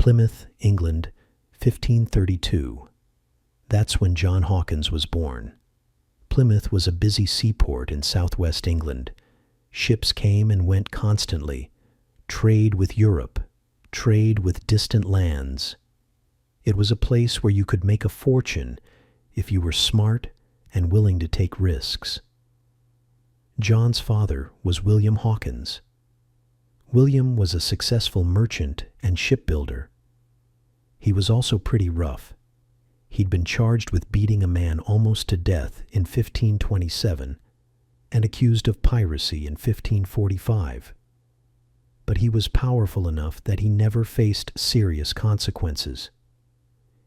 Plymouth, England, 1532. That's when John Hawkins was born. Plymouth was a busy seaport in southwest England. Ships came and went constantly. Trade with Europe, trade with distant lands. It was a place where you could make a fortune if you were smart and willing to take risks. John's father was William Hawkins. William was a successful merchant and shipbuilder. He was also pretty rough. He'd been charged with beating a man almost to death in 1527 and accused of piracy in 1545. But he was powerful enough that he never faced serious consequences.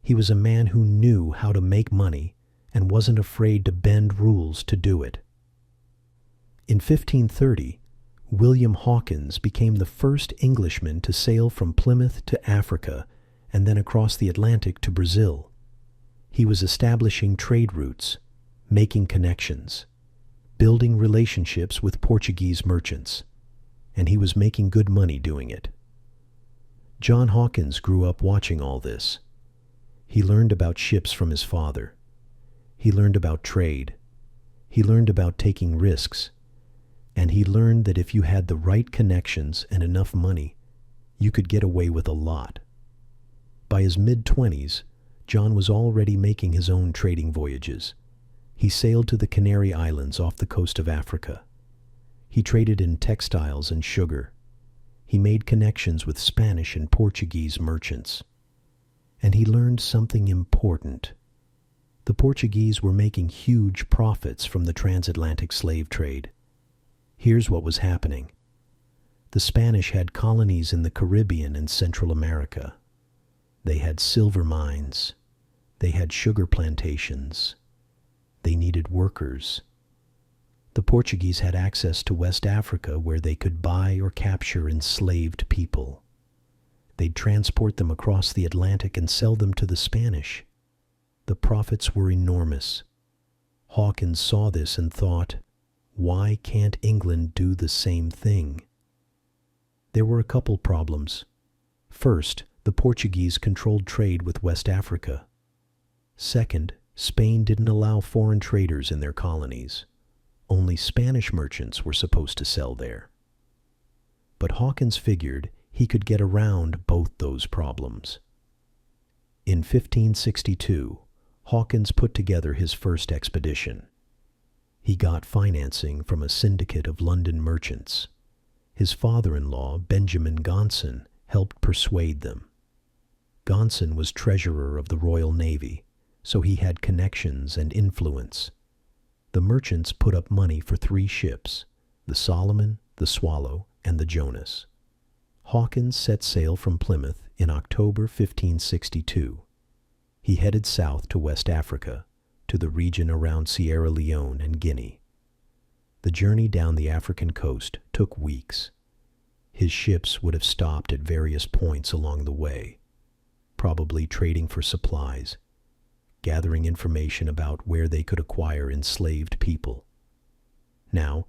He was a man who knew how to make money and wasn't afraid to bend rules to do it. In 1530, William Hawkins became the first Englishman to sail from Plymouth to Africa and then across the Atlantic to Brazil. He was establishing trade routes, making connections, building relationships with Portuguese merchants, and he was making good money doing it. John Hawkins grew up watching all this. He learned about ships from his father. He learned about trade. He learned about taking risks. And he learned that if you had the right connections and enough money, you could get away with a lot. By his mid-20s, John was already making his own trading voyages. He sailed to the Canary Islands off the coast of Africa. He traded in textiles and sugar. He made connections with Spanish and Portuguese merchants. And he learned something important. The Portuguese were making huge profits from the transatlantic slave trade. Here's what was happening. The Spanish had colonies in the Caribbean and Central America. They had silver mines. They had sugar plantations. They needed workers. The Portuguese had access to West Africa where they could buy or capture enslaved people. They'd transport them across the Atlantic and sell them to the Spanish. The profits were enormous. Hawkins saw this and thought, why can't England do the same thing? There were a couple problems. First, the Portuguese controlled trade with West Africa. Second, Spain didn't allow foreign traders in their colonies. Only Spanish merchants were supposed to sell there. But Hawkins figured he could get around both those problems. In 1562, Hawkins put together his first expedition. He got financing from a syndicate of London merchants. His father-in-law, Benjamin Gonson, helped persuade them. Gonson was treasurer of the Royal Navy, so he had connections and influence. The merchants put up money for 3 ships, the Solomon, the Swallow, and the Jonas. Hawkins set sail from Plymouth in October 1562. He headed south to West Africa, to the region around Sierra Leone and Guinea. The journey down the African coast took weeks. His ships would have stopped at various points along the way, probably trading for supplies, gathering information about where they could acquire enslaved people. Now,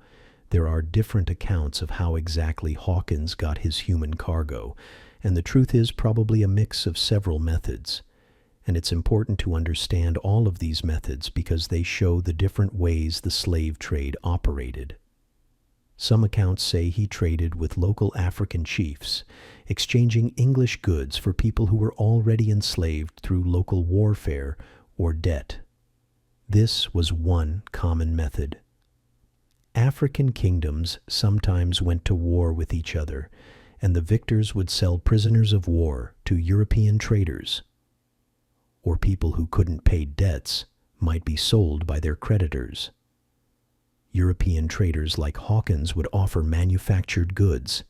there are different accounts of how exactly Hawkins got his human cargo, and the truth is probably a mix of several methods. And it's important to understand all of these methods because they show the different ways the slave trade operated. Some accounts say he traded with local African chiefs, exchanging English goods for people who were already enslaved through local warfare or debt. This was one common method. African kingdoms sometimes went to war with each other, and the victors would sell prisoners of war to European traders. Or people who couldn't pay debts might be sold by their creditors. European traders like Hawkins would offer manufactured goods,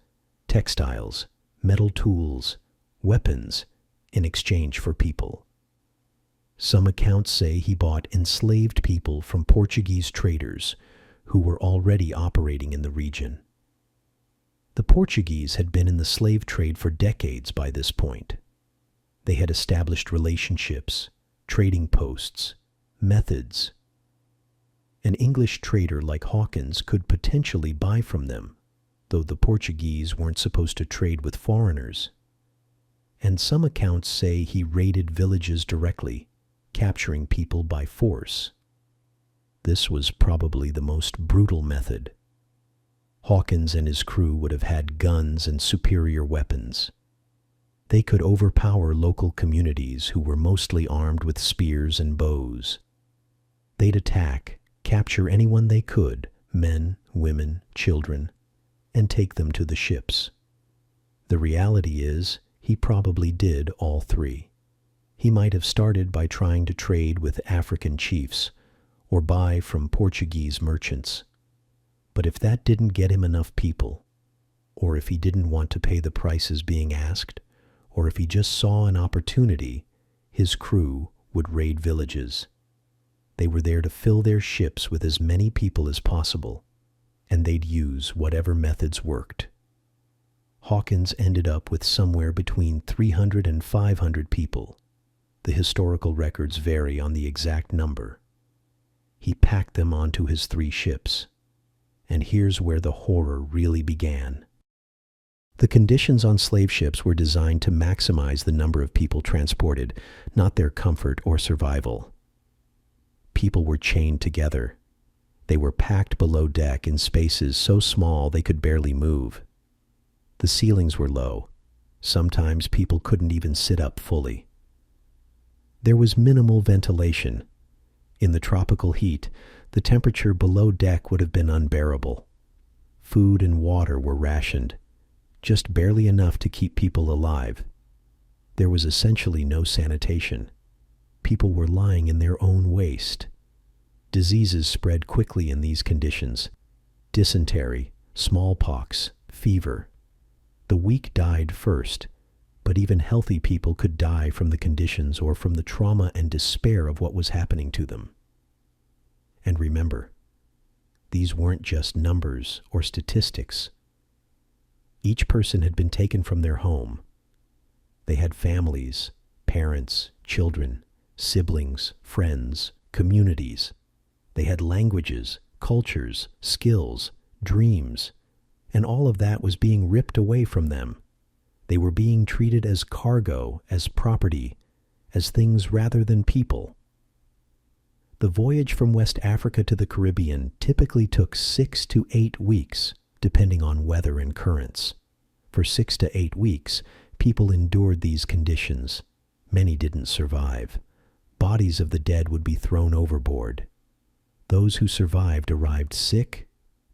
textiles, metal tools, weapons in exchange for people. Some accounts say he bought enslaved people from Portuguese traders who were already operating in the region. The Portuguese had been in the slave trade for decades by this point. They had established relationships, trading posts, methods. An English trader like Hawkins could potentially buy from them, though the Portuguese weren't supposed to trade with foreigners. and some accounts say he raided villages directly, capturing people by force. This was probably the most brutal method. Hawkins and his crew would have had guns and superior weapons. They could overpower local communities who were mostly armed with spears and bows. They'd attack, capture anyone they could, men, women, children, and take them to the ships. The reality is, he probably did all three. He might have started by trying to trade with African chiefs or buy from Portuguese merchants. But if that didn't get him enough people, or if he didn't want to pay the prices being asked, or if he just saw an opportunity, his crew would raid villages. They were there to fill their ships with as many people as possible, and they'd use whatever methods worked. Hawkins ended up with somewhere between 300 and 500 people. The historical records vary on the exact number. He packed them onto his 3 ships. And here's where the horror really began. The conditions on slave ships were designed to maximize the number of people transported, not their comfort or survival. People were chained together. They were packed below deck in spaces so small they could barely move. The ceilings were low. Sometimes people couldn't even sit up fully. There was minimal ventilation. In the tropical heat, the temperature below deck would have been unbearable. Food and water were rationed, just barely enough to keep people alive. There was essentially no sanitation. People were lying in their own waste. Diseases spread quickly in these conditions. Dysentery, smallpox, fever. The weak died first, but even healthy people could die from the conditions or from the trauma and despair of what was happening to them. And remember, these weren't just numbers or statistics. Each person had been taken from their home. They had families, parents, children, siblings, friends, communities. They had languages, cultures, skills, dreams, and all of that was being ripped away from them. They were being treated as cargo, as property, as things rather than people. The voyage from West Africa to the Caribbean typically took 6 to 8 weeks, depending on weather and currents. For 6 to 8 weeks, people endured these conditions. Many didn't survive. Bodies of the dead would be thrown overboard. Those who survived arrived sick,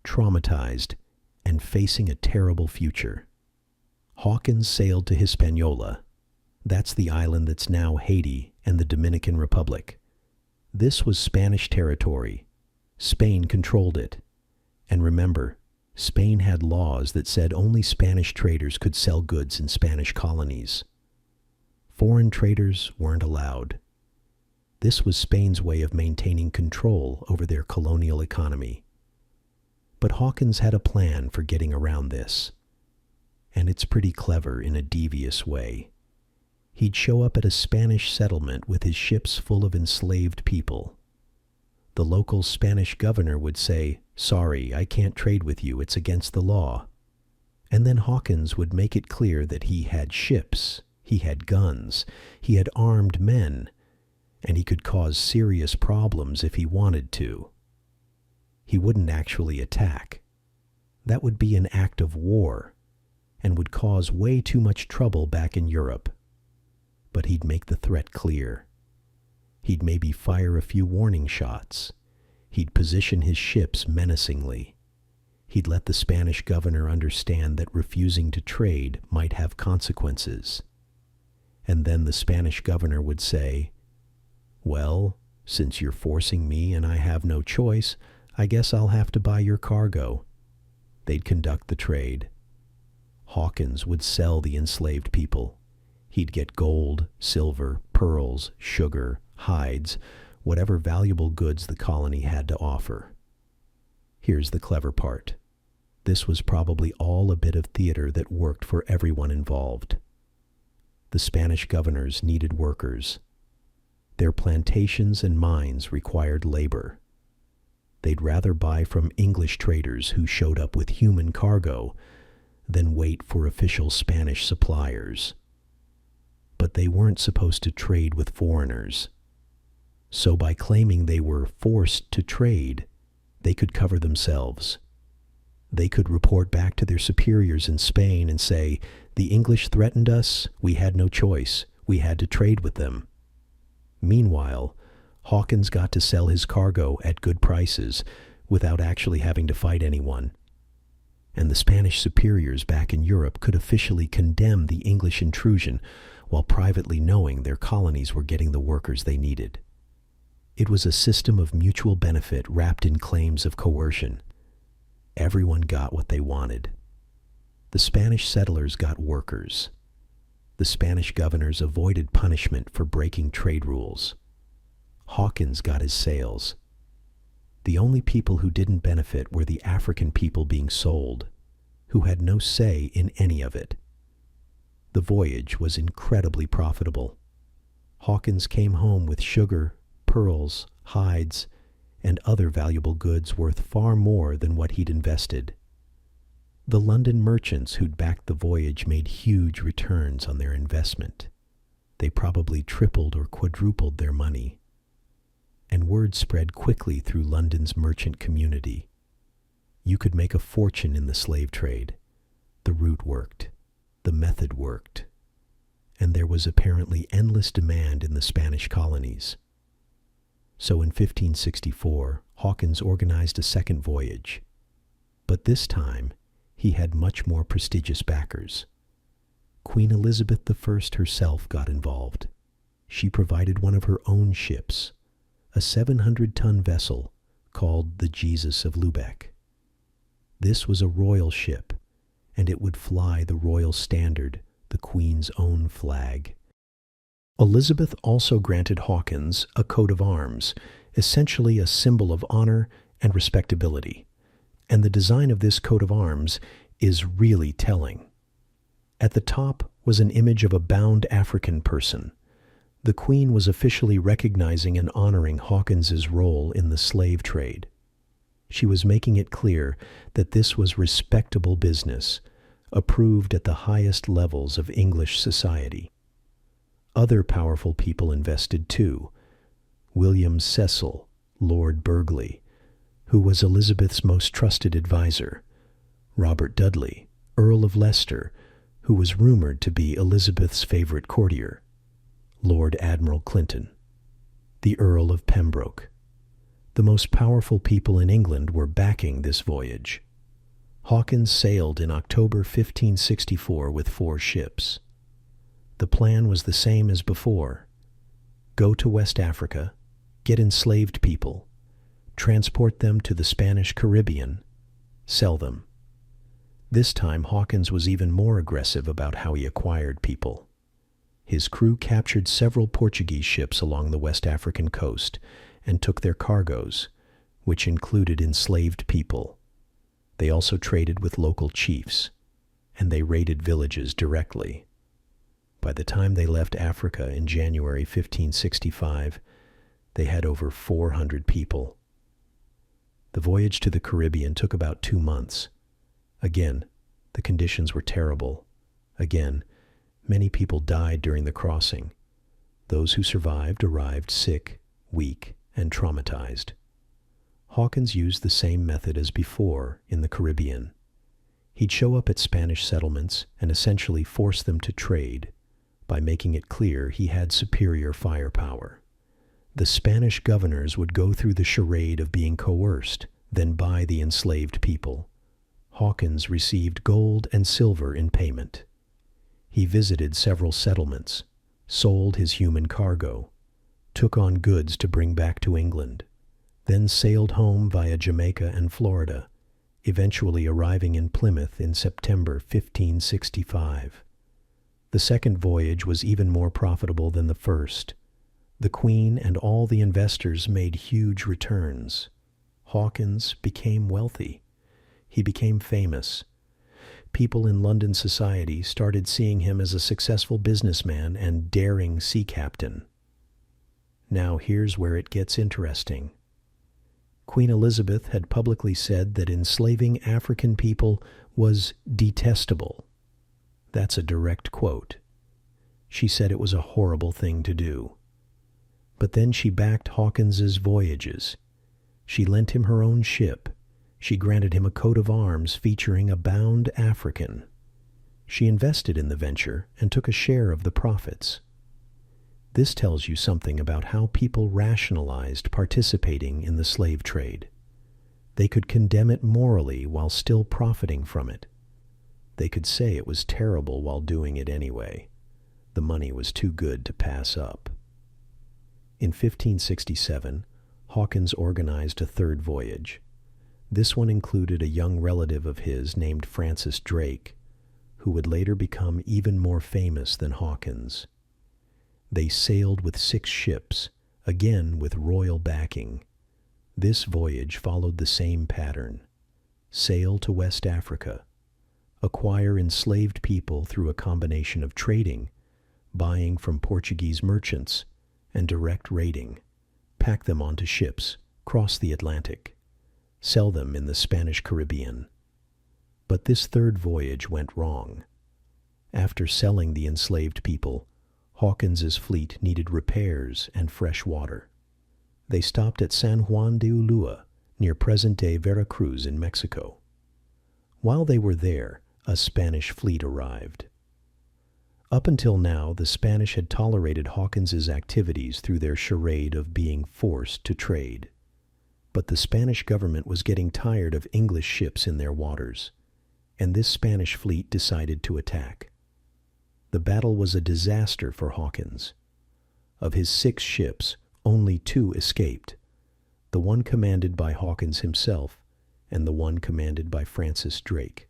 traumatized, and facing a terrible future. Hawkins sailed to Hispaniola. That's the island that's now Haiti and the Dominican Republic. This was Spanish territory. Spain controlled it. And remember, Spain had laws that said only Spanish traders could sell goods in Spanish colonies. Foreign traders weren't allowed. This was Spain's way of maintaining control over their colonial economy. But Hawkins had a plan for getting around this. And it's pretty clever in a devious way. He'd show up at a Spanish settlement with his ships full of enslaved people. The local Spanish governor would say, "Sorry, I can't trade with you, it's against the law." And then Hawkins would make it clear that he had ships, he had guns, he had armed men, and he could cause serious problems if he wanted to. He wouldn't actually attack. That would be an act of war, and would cause way too much trouble back in Europe. But he'd make the threat clear. He'd maybe fire a few warning shots. He'd position his ships menacingly. He'd let the Spanish governor understand that refusing to trade might have consequences. And then the Spanish governor would say, "Well, since you're forcing me and I have no choice, I guess I'll have to buy your cargo." They'd conduct the trade. Hawkins would sell the enslaved people. He'd get gold, silver, pearls, sugar, hides, whatever valuable goods the colony had to offer. Here's the clever part. This was probably all a bit of theater that worked for everyone involved. The Spanish governors needed workers. Their plantations and mines required labor. They'd rather buy from English traders who showed up with human cargo than wait for official Spanish suppliers. but they weren't supposed to trade with foreigners. So by claiming they were forced to trade, they could cover themselves. They could report back to their superiors in Spain and say, "The English threatened us, we had no choice, we had to trade with them." Meanwhile, Hawkins got to sell his cargo at good prices without actually having to fight anyone. And the Spanish superiors back in Europe could officially condemn the English intrusion while privately knowing their colonies were getting the workers they needed. It was a system of mutual benefit wrapped in claims of coercion. Everyone got what they wanted. The Spanish settlers got workers. The Spanish governors avoided punishment for breaking trade rules. Hawkins got his sales. The only people who didn't benefit were the African people being sold, who had no say in any of it. The voyage was incredibly profitable. Hawkins came home with sugar, pearls, hides, and other valuable goods worth far more than what he'd invested. The London merchants who'd backed the voyage made huge returns on their investment. They probably tripled or quadrupled their money. And word spread quickly through London's merchant community. You could make a fortune in the slave trade. The route worked. The method worked. And there was apparently endless demand in the Spanish colonies. So in 1564, Hawkins organized a second voyage. But this time, he had much more prestigious backers. Queen Elizabeth I herself got involved. She provided one of her own ships, a 700-ton vessel called the Jesus of Lubeck. This was a royal ship, and it would fly the royal standard, the Queen's own flag. Elizabeth also granted Hawkins a coat of arms, essentially a symbol of honor and respectability. And the design of this coat of arms is really telling. At the top was an image of a bound African person. The Queen was officially recognizing and honoring Hawkins's role in the slave trade. She was making it clear that this was respectable business, approved at the highest levels of English society. Other powerful people invested too. William Cecil, Lord Burghley, who was Elizabeth's most trusted advisor. Robert Dudley, Earl of Leicester, who was rumored to be Elizabeth's favorite courtier. Lord Admiral Clinton, the Earl of Pembroke. The most powerful people in England were backing this voyage. Hawkins sailed in October 1564 with 4 ships. The plan was the same as before. Go to West Africa, get enslaved people, transport them to the Spanish Caribbean, sell them. This time Hawkins was even more aggressive about how he acquired people. His crew captured several Portuguese ships along the West African coast and took their cargoes, which included enslaved people. They also traded with local chiefs, and they raided villages directly. By the time they left Africa in January 1565, they had over 400 people. The voyage to the Caribbean took about 2 months. Again, the conditions were terrible. Again, many people died during the crossing. Those who survived arrived sick, weak, and traumatized. Hawkins used the same method as before in the Caribbean. He'd show up at Spanish settlements and essentially force them to trade by making it clear he had superior firepower. The Spanish governors would go through the charade of being coerced, then buy the enslaved people. Hawkins received gold and silver in payment. He visited several settlements, sold his human cargo, took on goods to bring back to England, then sailed home via Jamaica and Florida, eventually arriving in Plymouth in September 1565. The second voyage was even more profitable than the first. The Queen and all the investors made huge returns. Hawkins became wealthy. He became famous. People in London society started seeing him as a successful businessman and daring sea captain. Now here's where it gets interesting. Queen Elizabeth had publicly said that enslaving African people was detestable. That's a direct quote. She said it was a horrible thing to do. But then she backed Hawkins's voyages. She lent him her own ship. She granted him a coat of arms featuring a bound African. She invested in the venture and took a share of the profits. This tells you something about how people rationalized participating in the slave trade. They could condemn it morally while still profiting from it. They could say it was terrible while doing it anyway. The money was too good to pass up. In 1567, Hawkins organized a third voyage. This one included a young relative of his named Francis Drake, who would later become even more famous than Hawkins. They sailed with 6 ships, again with royal backing. This voyage followed the same pattern. Sail to West Africa. Acquire enslaved people through a combination of trading, buying from Portuguese merchants, and direct raiding. Pack them onto ships, cross the Atlantic, sell them in the Spanish Caribbean. But this third voyage went wrong. After selling the enslaved people, Hawkins's fleet needed repairs and fresh water. They stopped at San Juan de Ulua, near present-day Veracruz in Mexico. While they were there, a Spanish fleet arrived. Up until now, the Spanish had tolerated Hawkins's activities through their charade of being forced to trade. But the Spanish government was getting tired of English ships in their waters, and this Spanish fleet decided to attack. The battle was a disaster for Hawkins. Of his 6 ships, only 2 escaped, the one commanded by Hawkins himself and the one commanded by Francis Drake.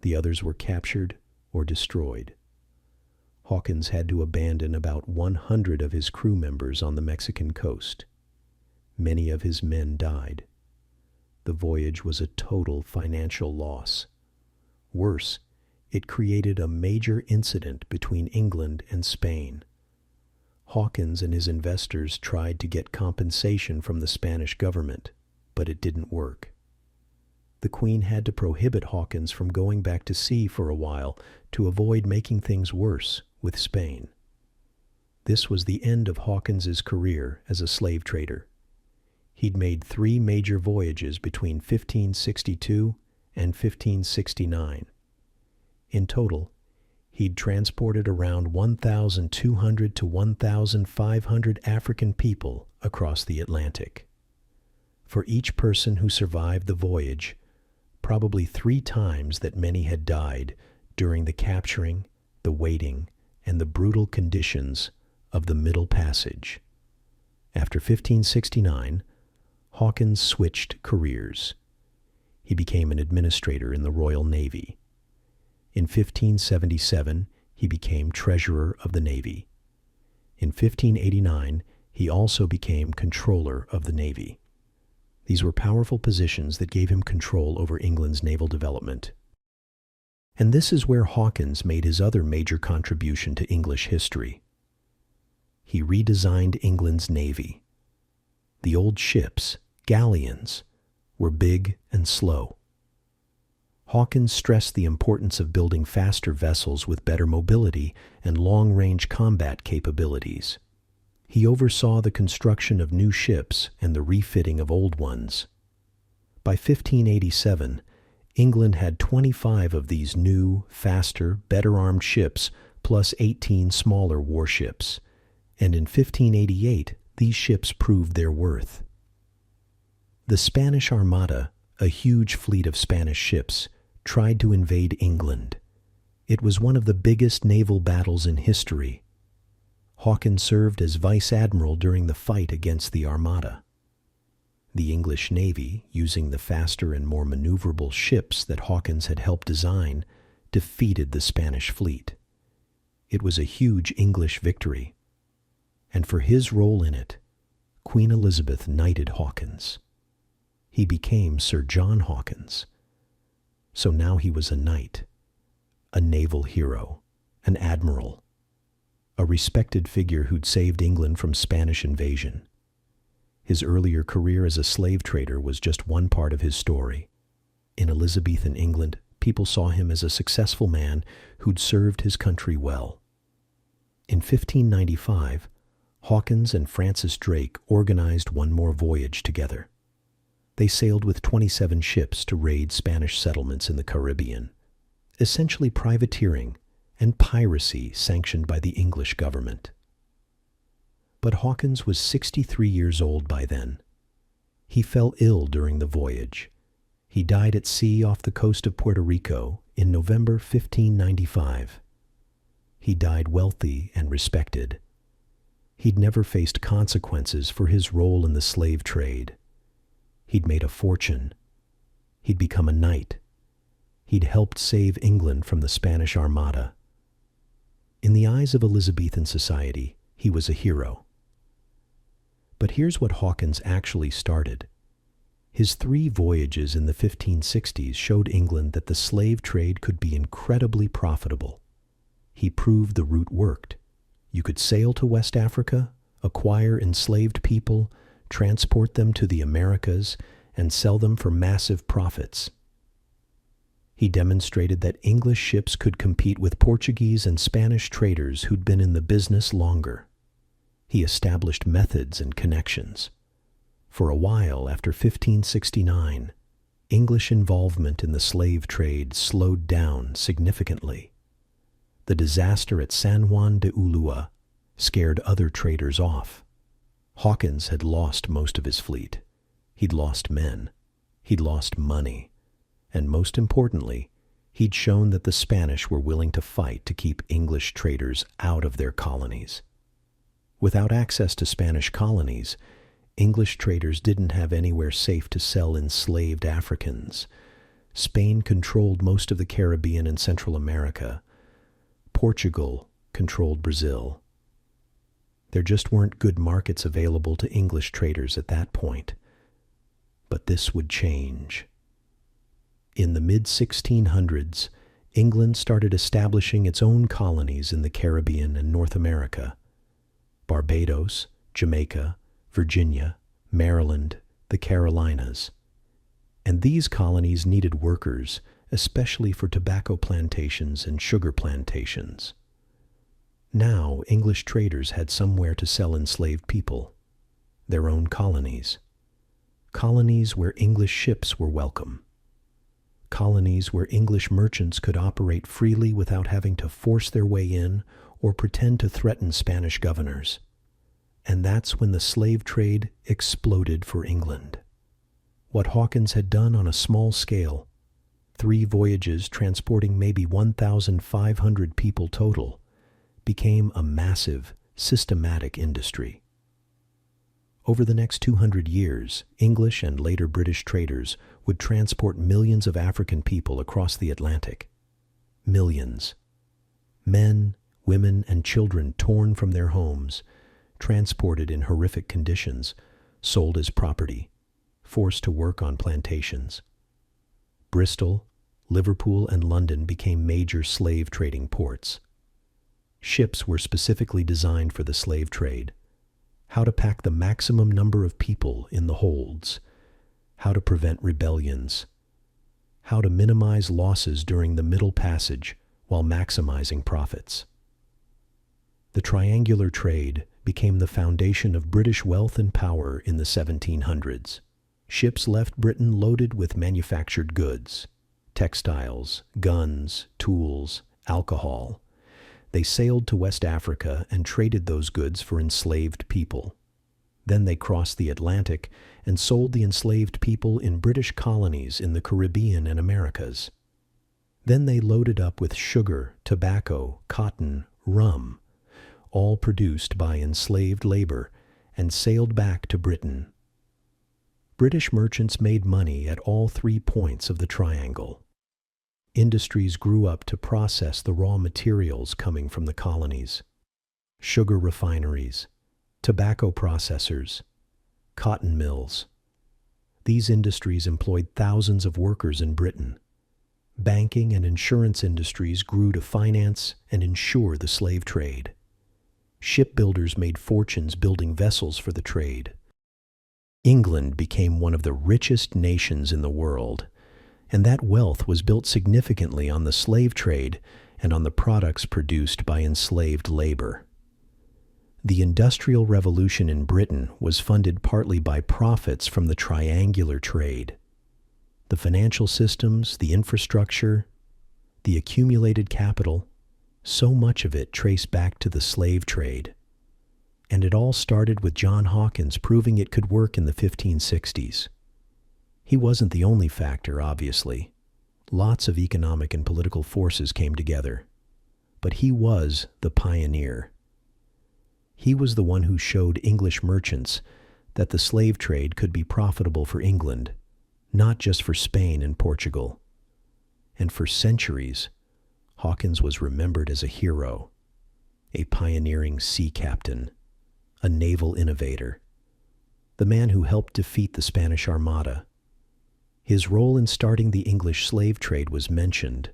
The others were captured or destroyed. Hawkins had to abandon about 100 of his crew members on the Mexican coast. Many of his men died. The voyage was a total financial loss. Worse, it created a major incident between England and Spain. Hawkins and his investors tried to get compensation from the Spanish government, but it didn't work. The Queen had to prohibit Hawkins from going back to sea for a while to avoid making things worse with Spain. This was the end of Hawkins's career as a slave trader. He'd made 3 major voyages between 1562 and 1569. In total, he'd transported around 1,200 to 1,500 African people across the Atlantic. For each person who survived the voyage, probably 3 times that many had died during the capturing, the waiting, and the brutal conditions of the Middle Passage. After 1569, Hawkins switched careers. He became an administrator in the Royal Navy. In 1577, he became Treasurer of the Navy. In 1589, he also became Controller of the Navy. These were powerful positions that gave him control over England's naval development. And this is where Hawkins made his other major contribution to English history. He redesigned England's navy. The old ships, galleons, were big and slow. Hawkins stressed the importance of building faster vessels with better mobility and long-range combat capabilities. He oversaw the construction of new ships and the refitting of old ones. By 1587, England had 25 of these new, faster, better-armed ships, plus 18 smaller warships, and in 1588, these ships proved their worth. The Spanish Armada, a huge fleet of Spanish ships, tried to invade England. It was one of the biggest naval battles in history. Hawkins served as vice admiral during the fight against the Armada. The English Navy, using the faster and more maneuverable ships that Hawkins had helped design, defeated the Spanish fleet. It was a huge English victory, and for his role in it, Queen Elizabeth knighted Hawkins. He became Sir John Hawkins. So now he was a knight, a naval hero, an admiral, a respected figure who'd saved England from Spanish invasion. His earlier career as a slave trader was just one part of his story. In Elizabethan England, people saw him as a successful man who'd served his country well. In 1595, Hawkins and Francis Drake organized one more voyage together. They sailed with 27 ships to raid Spanish settlements in the Caribbean, essentially privateering and piracy sanctioned by the English government. But Hawkins was 63 years old by then. He fell ill during the voyage. He died at sea off the coast of Puerto Rico in November 1595. He died wealthy and respected. He'd never faced consequences for his role in the slave trade. He'd made a fortune. He'd become a knight. He'd helped save England from the Spanish Armada. In the eyes of Elizabethan society, he was a hero. But here's what Hawkins actually started. His 3 voyages in the 1560s showed England that the slave trade could be incredibly profitable. He proved the route worked. You could sail to West Africa, acquire enslaved people, transport them to the Americas, and sell them for massive profits. He demonstrated that English ships could compete with Portuguese and Spanish traders who'd been in the business longer. He established methods and connections. For a while after 1569, English involvement in the slave trade slowed down significantly. The disaster at San Juan de Ulua scared other traders off. Hawkins had lost most of his fleet. He'd lost men. He'd lost money. And most importantly, he'd shown that the Spanish were willing to fight to keep English traders out of their colonies. Without access to Spanish colonies, English traders didn't have anywhere safe to sell enslaved Africans. Spain controlled most of the Caribbean and Central America. Portugal controlled Brazil. There just weren't good markets available to English traders at that point. But this would change. In the mid-1600s, England started establishing its own colonies in the Caribbean and North America. Barbados, Jamaica, Virginia, Maryland, the Carolinas. And these colonies needed workers, especially for tobacco plantations and sugar plantations. Now, English traders had somewhere to sell enslaved people, their own colonies. Colonies where English ships were welcome. Colonies where English merchants could operate freely without having to force their way in or pretend to threaten Spanish governors. And that's when the slave trade exploded for England. What Hawkins had done on a small scale, 3 voyages transporting maybe 1,500 people total, became a massive, systematic industry. Over the next 200 years, English and later British traders would transport millions of African people across the Atlantic. Millions. Men, women, and children torn from their homes, transported in horrific conditions, sold as property, forced to work on plantations. Bristol, Liverpool, and London became major slave trading ports. Ships were specifically designed for the slave trade. How to pack the maximum number of people in the holds. How to prevent rebellions. How to minimize losses during the Middle Passage while maximizing profits. The triangular trade became the foundation of British wealth and power in the 1700s. Ships left Britain loaded with manufactured goods, textiles, guns, tools, alcohol. They sailed to West Africa and traded those goods for enslaved people. Then they crossed the Atlantic and sold the enslaved people in British colonies in the Caribbean and Americas. Then they loaded up with sugar, tobacco, cotton, rum, all produced by enslaved labor, and sailed back to Britain. British merchants made money at all 3 points of the triangle. Industries grew up to process the raw materials coming from the colonies. Sugar refineries, tobacco processors, cotton mills. These industries employed thousands of workers in Britain. Banking and insurance industries grew to finance and insure the slave trade. Shipbuilders made fortunes building vessels for the trade. England became one of the richest nations in the world, and that wealth was built significantly on the slave trade and on the products produced by enslaved labor. The Industrial Revolution in Britain was funded partly by profits from the triangular trade. The financial systems, the infrastructure, the accumulated capital, so much of it traced back to the slave trade. And it all started with John Hawkins proving it could work in the 1560s. He wasn't the only factor, obviously. Lots of economic and political forces came together. But he was the pioneer. He was the one who showed English merchants that the slave trade could be profitable for England, not just for Spain and Portugal. And for centuries, Hawkins was remembered as a hero, a pioneering sea captain, a naval innovator, the man who helped defeat the Spanish Armada. His role in starting the English slave trade was mentioned,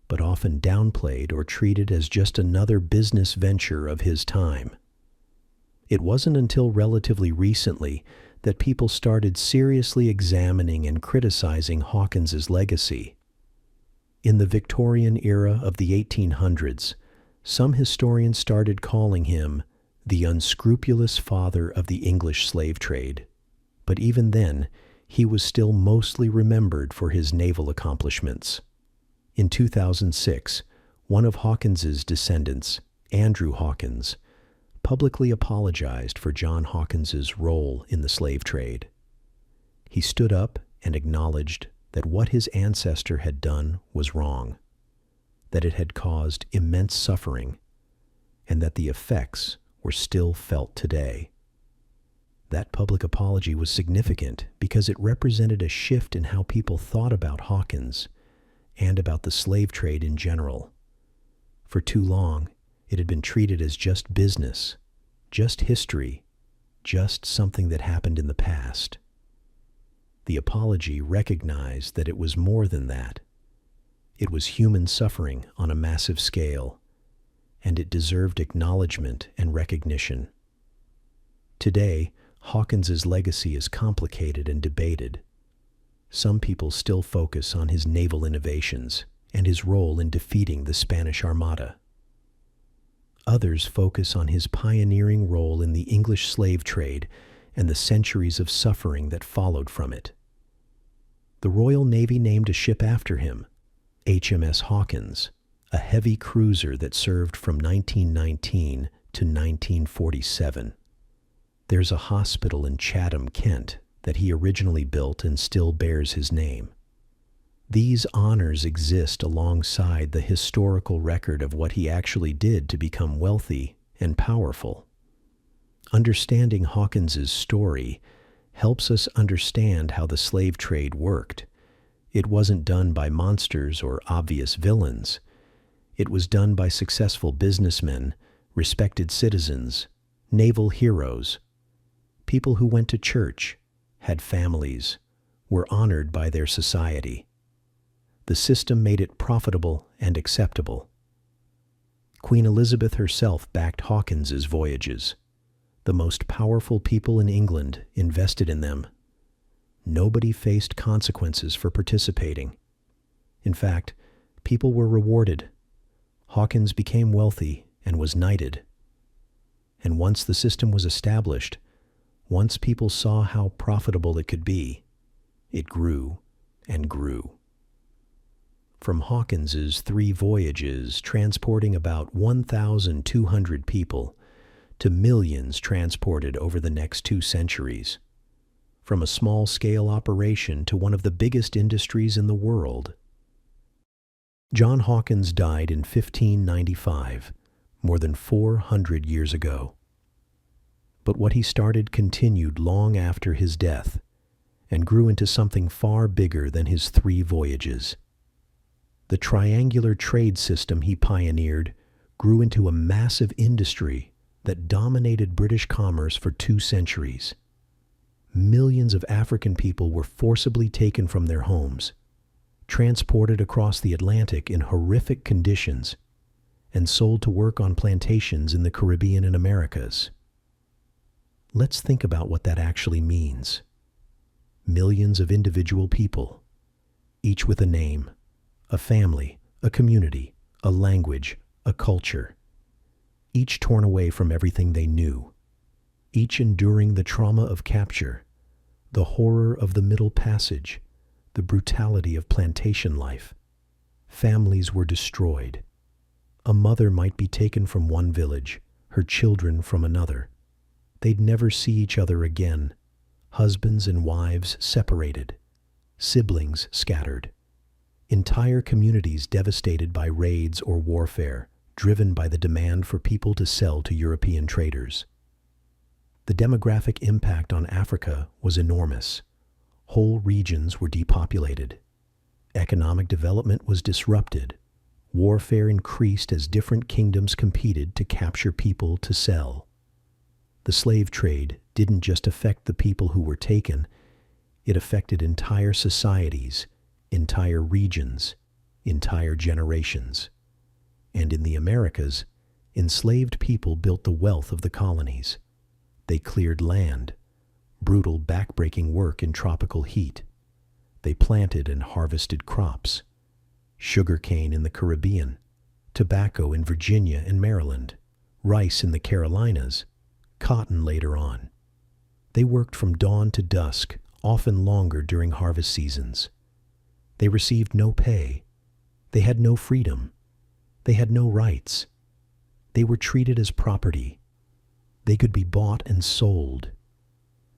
but often downplayed or treated as just another business venture of his time. It wasn't until relatively recently that people started seriously examining and criticizing Hawkins's legacy. In the Victorian era of the 1800s, some historians started calling him the unscrupulous father of the English slave trade. But even then, he was still mostly remembered for his naval accomplishments. In 2006, one of Hawkins's descendants, Andrew Hawkins, publicly apologized for John Hawkins's role in the slave trade. He stood up and acknowledged that what his ancestor had done was wrong, that it had caused immense suffering, and that the effects were still felt today. That public apology was significant because it represented a shift in how people thought about Hawkins and about the slave trade in general. For too long, it had been treated as just business, just history, just something that happened in the past. The apology recognized that it was more than that. It was human suffering on a massive scale, and it deserved acknowledgement and recognition. Today, Hawkins's legacy is complicated and debated. Some people still focus on his naval innovations and his role in defeating the Spanish Armada. Others focus on his pioneering role in the English slave trade and the centuries of suffering that followed from it. The Royal Navy named a ship after him, HMS Hawkins, a heavy cruiser that served from 1919 to 1947. There's a hospital in Chatham, Kent, that he originally built and still bears his name. These honors exist alongside the historical record of what he actually did to become wealthy and powerful. Understanding Hawkins's story helps us understand how the slave trade worked. It wasn't done by monsters or obvious villains. It was done by successful businessmen, respected citizens, naval heroes, people who went to church, had families, were honored by their society. The system made it profitable and acceptable. Queen Elizabeth herself backed Hawkins's voyages. The most powerful people in England invested in them. Nobody faced consequences for participating. In fact, people were rewarded. Hawkins became wealthy and was knighted. And once the system was established, once people saw how profitable it could be, it grew and grew. From Hawkins's 3 voyages transporting about 1,200 people to millions transported over the next 2 centuries. From a small-scale operation to one of the biggest industries in the world. John Hawkins died in 1595, more than 400 years ago. But what he started continued long after his death and grew into something far bigger than his 3 voyages. The triangular trade system he pioneered grew into a massive industry that dominated British commerce for 2 centuries. Millions of African people were forcibly taken from their homes, transported across the Atlantic in horrific conditions, and sold to work on plantations in the Caribbean and Americas. Let's think about what that actually means. Millions of individual people, each with a name, a family, a community, a language, a culture. each torn away from everything they knew, each enduring the trauma of capture, the horror of the Middle Passage, the brutality of plantation life. Families were destroyed. A mother might be taken from one village, her children from another. They'd never see each other again. Husbands and wives separated, siblings scattered, entire communities devastated by raids or warfare, driven by the demand for people to sell to European traders. The demographic impact on Africa was enormous. Whole regions were depopulated. Economic development was disrupted. Warfare increased as different kingdoms competed to capture people to sell. The slave trade didn't just affect the people who were taken, it affected entire societies, entire regions, entire generations. And in the Americas, enslaved people built the wealth of the colonies. They cleared land, brutal backbreaking work in tropical heat. They planted and harvested crops, sugarcane in the Caribbean, tobacco in Virginia and Maryland, rice in the Carolinas, cotton later on. They worked from dawn to dusk, often longer during harvest seasons. They received no pay. They had no freedom. They had no rights. They were treated as property. They could be bought and sold.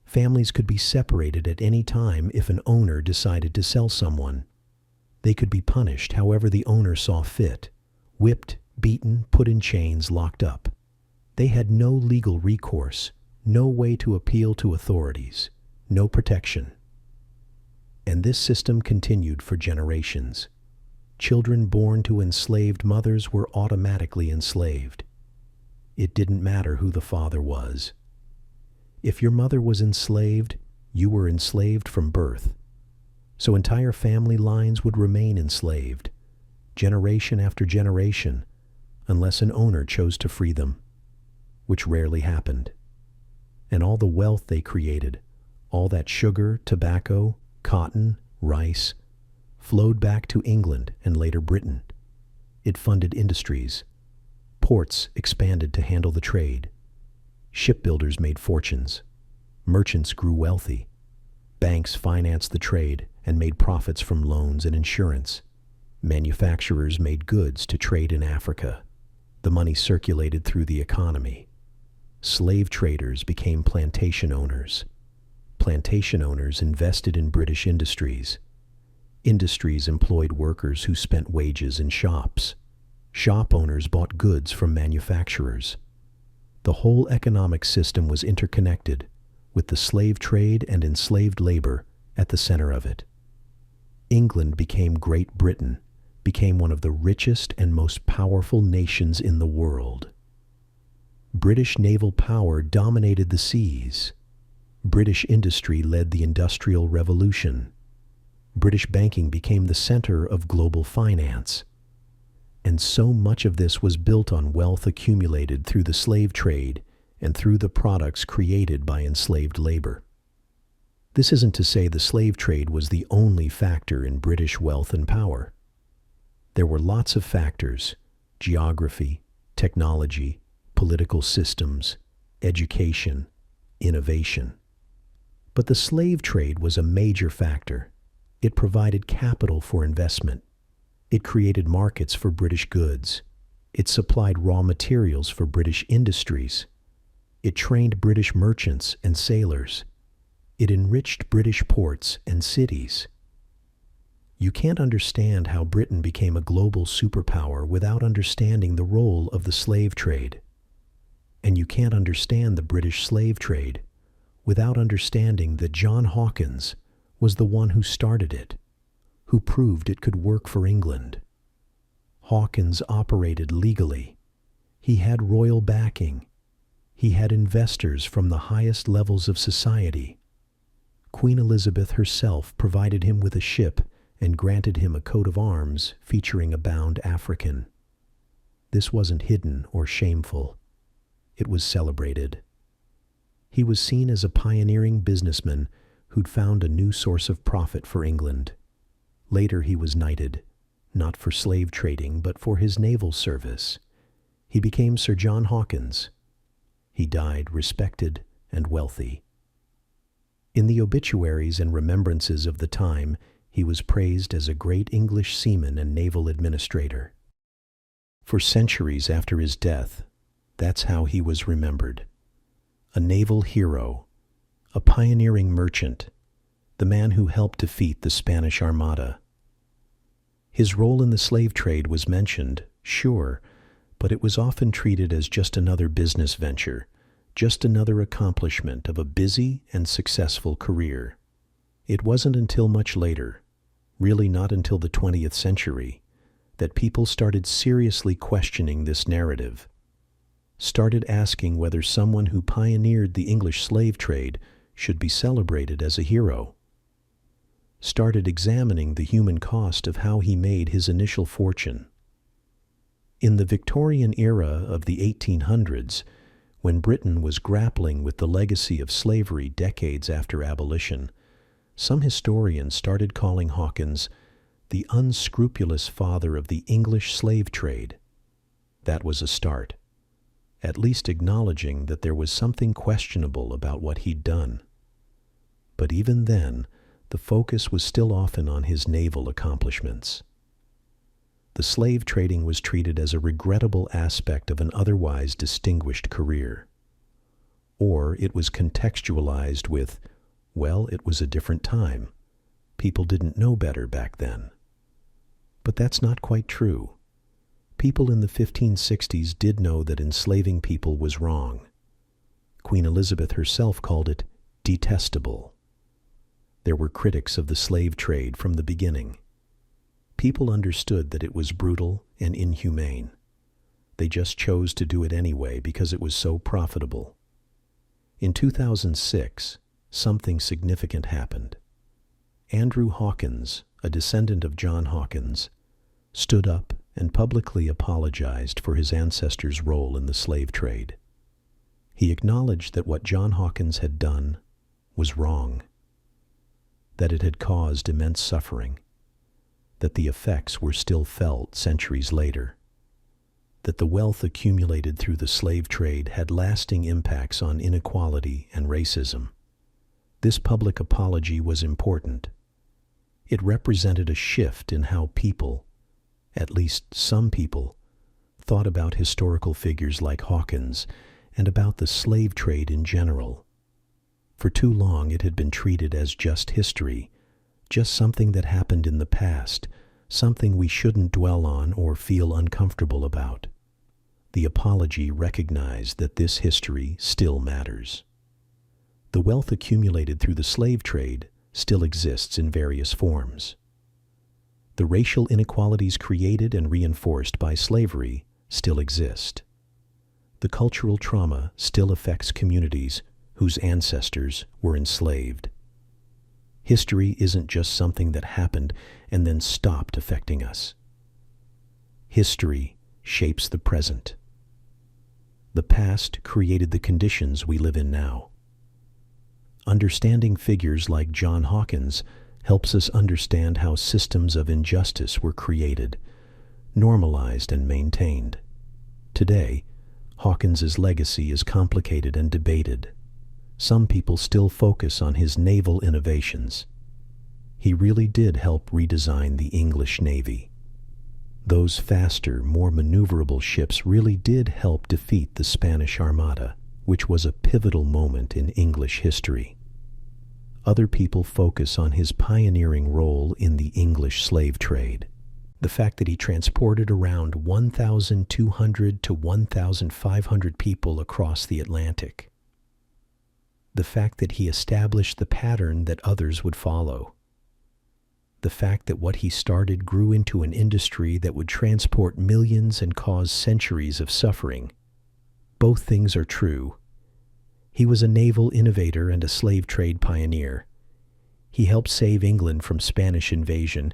Families could be separated at any time if an owner decided to sell someone. They could be punished however the owner saw fit, whipped, beaten, put in chains, locked up. They had no legal recourse, no way to appeal to authorities, no protection. And this system continued for generations. Children born to enslaved mothers were automatically enslaved. It didn't matter who the father was. If your mother was enslaved, you were enslaved from birth. So entire family lines would remain enslaved, generation after generation, unless an owner chose to free them, which rarely happened. And all the wealth they created, all that sugar, tobacco, cotton, rice, flowed back to England and later Britain. It funded industries. Ports expanded to handle the trade. Shipbuilders made fortunes. Merchants grew wealthy. Banks financed the trade and made profits from loans and insurance. Manufacturers made goods to trade in Africa. The money circulated through the economy. Slave traders became plantation owners. Plantation owners invested in British industries. Industries employed workers who spent wages in shops. Shop owners bought goods from manufacturers. The whole economic system was interconnected, with the slave trade and enslaved labor at the center of it. England became Great Britain, became one of the richest and most powerful nations in the world. British naval power dominated the seas. British industry led the Industrial Revolution. British banking became the center of global finance. And so much of this was built on wealth accumulated through the slave trade and through the products created by enslaved labor. This isn't to say the slave trade was the only factor in British wealth and power. There were lots of factors: geography, technology, political systems, education, innovation. But the slave trade was a major factor. It provided capital for investment. It created markets for British goods. It supplied raw materials for British industries. It trained British merchants and sailors. It enriched British ports and cities. You can't understand how Britain became a global superpower without understanding the role of the slave trade. And you can't understand the British slave trade without understanding that John Hawkins was the one who started it, who proved it could work for England. Hawkins operated legally. He had royal backing. He had investors from the highest levels of society. Queen Elizabeth herself provided him with a ship and granted him a coat of arms featuring a bound African. This wasn't hidden or shameful. It was celebrated. He was seen as a pioneering businessman who'd found a new source of profit for England. Later he was knighted, not for slave trading, but for his naval service. He became Sir John Hawkins. He died respected and wealthy. In the obituaries and remembrances of the time, he was praised as a great English seaman and naval administrator. For centuries after his death, that's how he was remembered. A naval hero, a pioneering merchant, the man who helped defeat the Spanish Armada. His role in the slave trade was mentioned, sure, but it was often treated as just another business venture, just another accomplishment of a busy and successful career. It wasn't until much later, really not until the 20th century, that people started seriously questioning this narrative, started asking whether someone who pioneered the English slave trade should be celebrated as a hero, started examining the human cost of how he made his initial fortune. In the Victorian era of the 1800s, when Britain was grappling with the legacy of slavery decades after abolition, some historians started calling Hawkins the unscrupulous father of the English slave trade. That was a start, at least acknowledging that there was something questionable about what he'd done. But even then, the focus was still often on his naval accomplishments. The slave trading was treated as a regrettable aspect of an otherwise distinguished career. Or it was contextualized with, well, it was a different time. People didn't know better back then. But that's not quite true. People in the 1560s did know that enslaving people was wrong. Queen Elizabeth herself called it detestable. There were critics of the slave trade from the beginning. People understood that it was brutal and inhumane. They just chose to do it anyway because it was so profitable. In 2006, something significant happened. Andrew Hawkins, a descendant of John Hawkins, stood up and publicly apologized for his ancestors' role in the slave trade. He acknowledged that what John Hawkins had done was wrong, that it had caused immense suffering, that the effects were still felt centuries later, that the wealth accumulated through the slave trade had lasting impacts on inequality and racism. This public apology was important. It represented a shift in how people, at least some people, thought about historical figures like Hawkins and about the slave trade in general. For too long it had been treated as just history, just something that happened in the past, something we shouldn't dwell on or feel uncomfortable about. The apology recognized that this history still matters. The wealth accumulated through the slave trade still exists in various forms. The racial inequalities created and reinforced by slavery still exist. The cultural trauma still affects communities whose ancestors were enslaved. History isn't just something that happened and then stopped affecting us. History shapes the present. The past created the conditions we live in now. Understanding figures like John Hawkins helps us understand how systems of injustice were created, normalized, and maintained. Today, Hawkins's legacy is complicated and debated. Some people still focus on his naval innovations. He really did help redesign the English Navy. Those faster, more maneuverable ships really did help defeat the Spanish Armada, which was a pivotal moment in English history. Other people focus on his pioneering role in the English slave trade. The fact that he transported around 1,200 to 1,500 people across the Atlantic. The fact that he established the pattern that others would follow. The fact that what he started grew into an industry that would transport millions and cause centuries of suffering. Both things are true. He was a naval innovator and a slave trade pioneer. He helped save England from Spanish invasion,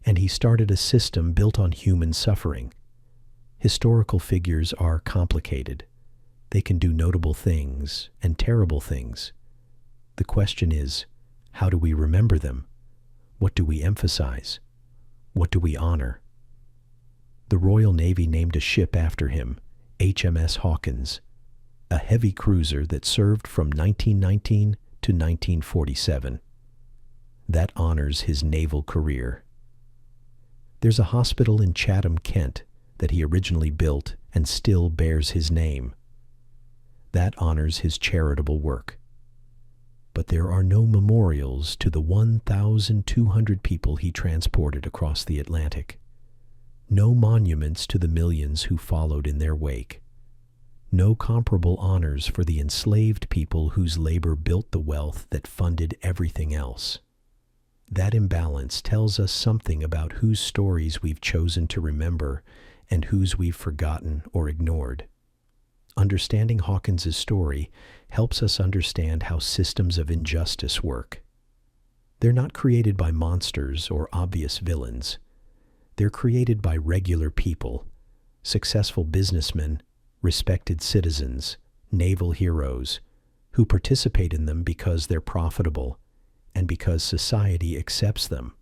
and he started a system built on human suffering. Historical figures are complicated. They can do notable things and terrible things. The question is, how do we remember them? What do we emphasize? What do we honor? The Royal Navy named a ship after him, HMS Hawkins, a heavy cruiser that served from 1919 to 1947. That honors his naval career. There's a hospital in Chatham, Kent, that he originally built and still bears his name. That honors his charitable work. But there are no memorials to the 1,200 people he transported across the Atlantic. No monuments to the millions who followed in their wake. No comparable honors for the enslaved people whose labor built the wealth that funded everything else. That imbalance tells us something about whose stories we've chosen to remember and whose we've forgotten or ignored. Understanding Hawkins's story helps us understand how systems of injustice work. They're not created by monsters or obvious villains. They're created by regular people, successful businessmen, respected citizens, naval heroes, who participate in them because they're profitable and because society accepts them.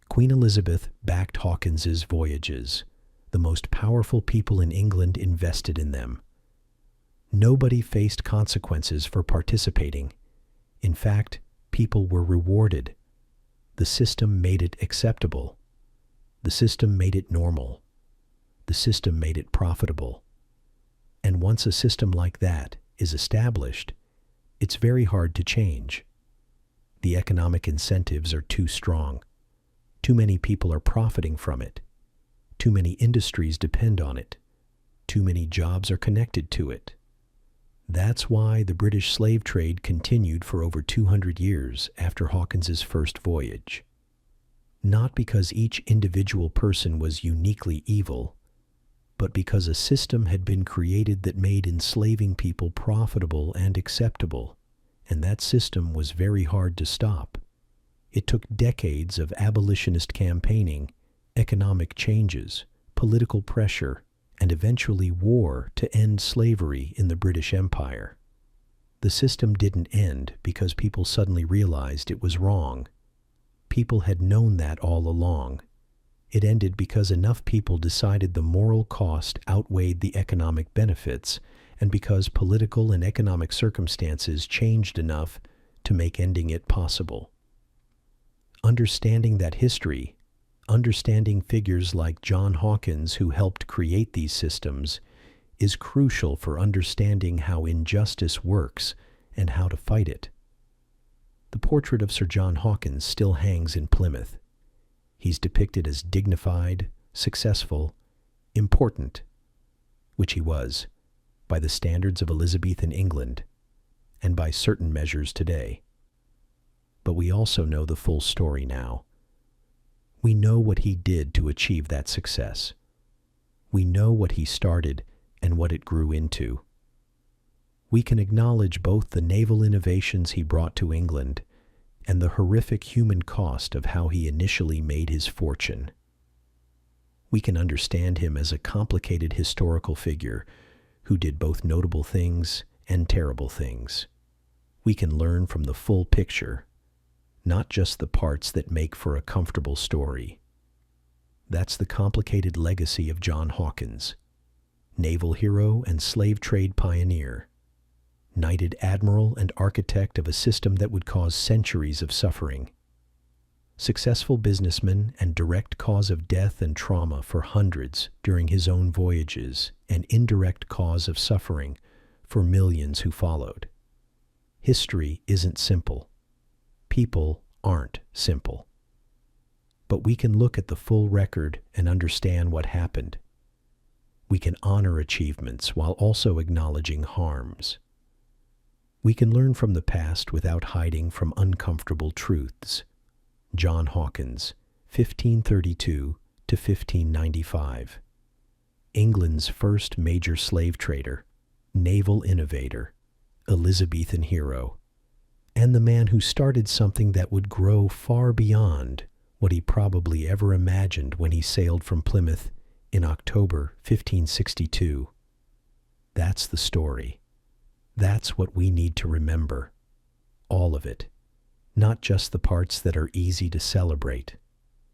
Queen Elizabeth backed Hawkins's voyages. The most powerful people in England invested in them. Nobody faced consequences for participating. In fact, people were rewarded. The system made it acceptable. The system made it normal. The system made it profitable. And once a system like that is established, it's very hard to change. The economic incentives are too strong. Too many people are profiting from it. Too many industries depend on it. Too many jobs are connected to it. That's why the British slave trade continued for over 200 years after Hawkins's first voyage. Not because each individual person was uniquely evil, but because a system had been created that made enslaving people profitable and acceptable, and that system was very hard to stop. It took decades of abolitionist campaigning, economic changes, political pressure, and eventually war to end slavery in the British Empire. The system didn't end because people suddenly realized it was wrong. People had known that all along. It ended because enough people decided the moral cost outweighed the economic benefits, and because political and economic circumstances changed enough to make ending it possible. Understanding that history, understanding figures like John Hawkins who helped create these systems, is crucial for understanding how injustice works and how to fight it. The portrait of Sir John Hawkins still hangs in Plymouth. He's depicted as dignified, successful, important, which he was, by the standards of Elizabethan England, and by certain measures today. But we also know the full story now. We know what he did to achieve that success. We know what he started and what it grew into. We can acknowledge both the naval innovations he brought to England and the horrific human cost of how he initially made his fortune. We can understand him as a complicated historical figure who did both notable things and terrible things. We can learn from the full picture, not just the parts that make for a comfortable story. That's the complicated legacy of John Hawkins, naval hero and slave trade pioneer, knighted admiral and architect of a system that would cause centuries of suffering, successful businessman and direct cause of death and trauma for hundreds during his own voyages, and indirect cause of suffering for millions who followed. History isn't simple. People aren't simple. But we can look at the full record and understand what happened. We can honor achievements while also acknowledging harms. We can learn from the past without hiding from uncomfortable truths. John Hawkins, 1532 to 1595. England's first major slave trader, naval innovator, Elizabethan hero, and the man who started something that would grow far beyond what he probably ever imagined when he sailed from Plymouth in October 1562. That's the story. That's what we need to remember. All of it. Not just the parts that are easy to celebrate.